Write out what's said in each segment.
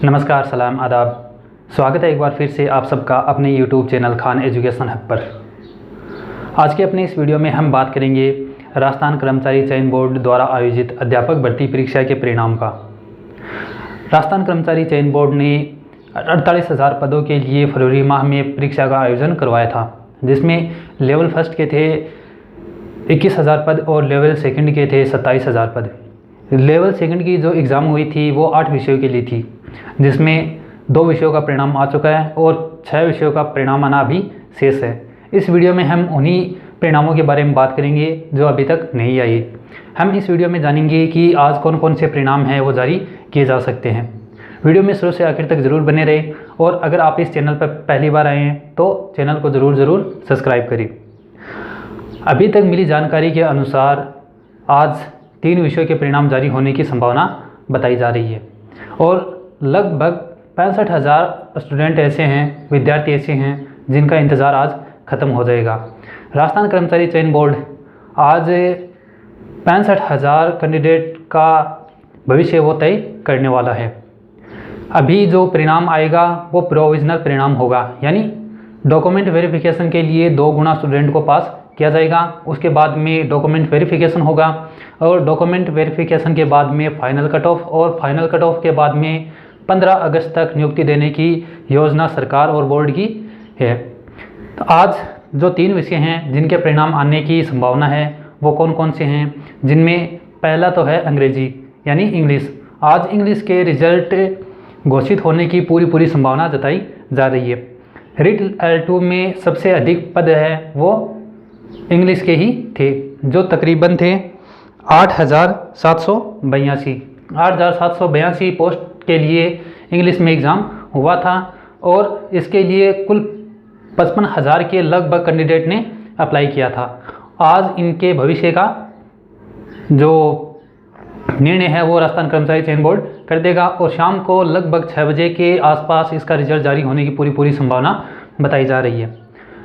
नमस्कार, सलाम, आदाब। स्वागत है एक बार फिर से आप सबका अपने YouTube channel Khan education hub पर। आज के अपने इस वीडियो में हम बात करेंगे राजस्थान कर्मचारी चयन बोर्ड द्वारा आयोजित अध्यापक भर्ती परीक्षा के परिणाम का। राजस्थान कर्मचारी चयन बोर्ड ने 48,000 पदों के लिए फरवरी माह में परीक्षा का आयोजन करवाया था, जिसमें लेवल फर्स्ट के थे 21,000 पद और लेवल सेकंड के थे 27,000 पद। लेवल सेकंड की जो एग्ज़ाम हुई थी वो 8 विषयों के लिए थी, जिसमें 2 विषयों का परिणाम आ चुका है और 6 विषयों का परिणाम आना अभी शेष है। इस वीडियो में हम उन्हीं परिणामों के बारे में बात करेंगे जो अभी तक नहीं आए। हम इस वीडियो में जानेंगे कि आज कौन कौन से परिणाम हैं वो जारी किए जा सकते हैं। वीडियो में शुरू से आखिर तक ज़रूर बने रहे और अगर आप इस चैनल पर पहली बार आए हैं तो चैनल को ज़रूर सब्सक्राइब करें। अभी तक मिली जानकारी के अनुसार आज 3 विषयों के परिणाम जारी होने की संभावना बताई जा रही है और लगभग 65,000 स्टूडेंट ऐसे हैं, विद्यार्थी ऐसे हैं जिनका इंतज़ार आज ख़त्म हो जाएगा। राजस्थान कर्मचारी चयन बोर्ड आज 65,000 कैंडिडेट का भविष्य वो तय करने वाला है। अभी जो परिणाम आएगा वो प्रोविजनल परिणाम होगा, यानी डॉक्यूमेंट वेरिफिकेशन के लिए 2 गुना स्टूडेंट को पास किया जाएगा। उसके बाद में डॉक्यूमेंट वेरिफिकेशन होगा और डॉक्यूमेंट वेरिफिकेशन के बाद में फाइनल कट ऑफ और फाइनल कट ऑफ के बाद में 15 अगस्त तक नियुक्ति देने की योजना सरकार और बोर्ड की है। तो आज जो 3 विषय हैं जिनके परिणाम आने की संभावना है वो कौन कौन से हैं, जिनमें पहला तो है अंग्रेजी यानी इंग्लिश। आज इंग्लिश के रिजल्ट घोषित होने की पूरी संभावना जताई जा रही है। रिट L2 में सबसे अधिक पद है वो इंग्लिश के ही थे, जो तकरीबन थे 8,782 पोस्ट के लिए इंग्लिश में एग्ज़ाम हुआ था और इसके लिए कुल 55,000 के लगभग कैंडिडेट ने अप्लाई किया था। आज इनके भविष्य का जो निर्णय है वो राजस्थान कर्मचारी चयन बोर्ड कर देगा और शाम को लगभग 6 बजे के आसपास इसका रिजल्ट जारी होने की पूरी संभावना बताई जा रही है।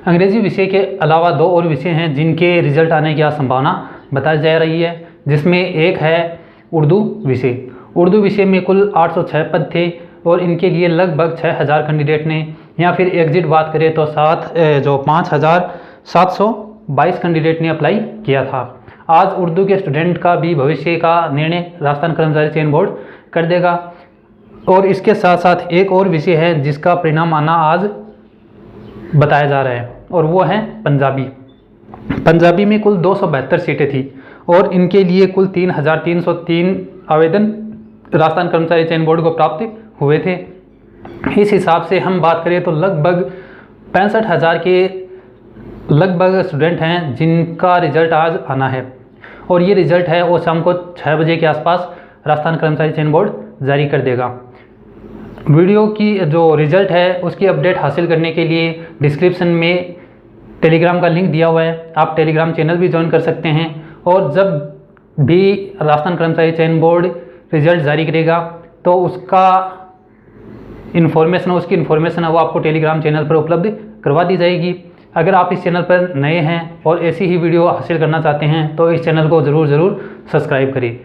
अंग्रेजी विषय के अलावा 2 और विषय हैं जिनके रिजल्ट आने की संभावना बताई जा रही है, जिसमें एक है उर्दू विषय। उर्दू विषय में कुल 806 पद थे और इनके लिए लगभग 6,000 कैंडिडेट ने, या फिर एग्जिट बात करें तो 5,722 कैंडिडेट ने अप्लाई किया था। आज उर्दू के स्टूडेंट का भी भविष्य का निर्णय राजस्थान कर्मचारी चयन बोर्ड कर देगा और इसके साथ साथ एक और विषय है जिसका परिणाम आना आज बताया जा रहा है और वो है पंजाबी। पंजाबी में कुल 272 सीटें थी और इनके लिए कुल 3,303 आवेदन राजस्थान कर्मचारी चयन बोर्ड को प्राप्त हुए थे। इस हिसाब से हम बात करें तो लगभग 65,000 के लगभग स्टूडेंट हैं जिनका रिजल्ट आज आना है और ये रिजल्ट है वो शाम को 6 बजे के आसपास राजस्थान कर्मचारी चयन बोर्ड जारी कर देगा। वीडियो की जो रिज़ल्ट है उसकी अपडेट हासिल करने के लिए डिस्क्रिप्शन में टेलीग्राम का लिंक दिया हुआ है, आप टेलीग्राम चैनल भी ज्वाइन कर सकते हैं और जब भी राजस्थान कर्मचारी चयन बोर्ड रिज़ल्ट जारी करेगा तो उसकी इन्फॉर्मेशन है वो आपको टेलीग्राम चैनल पर उपलब्ध करवा दी जाएगी। अगर आप इस चैनल पर नए हैं और ऐसी ही वीडियो हासिल करना चाहते हैं तो इस चैनल को ज़रूर सब्सक्राइब करें।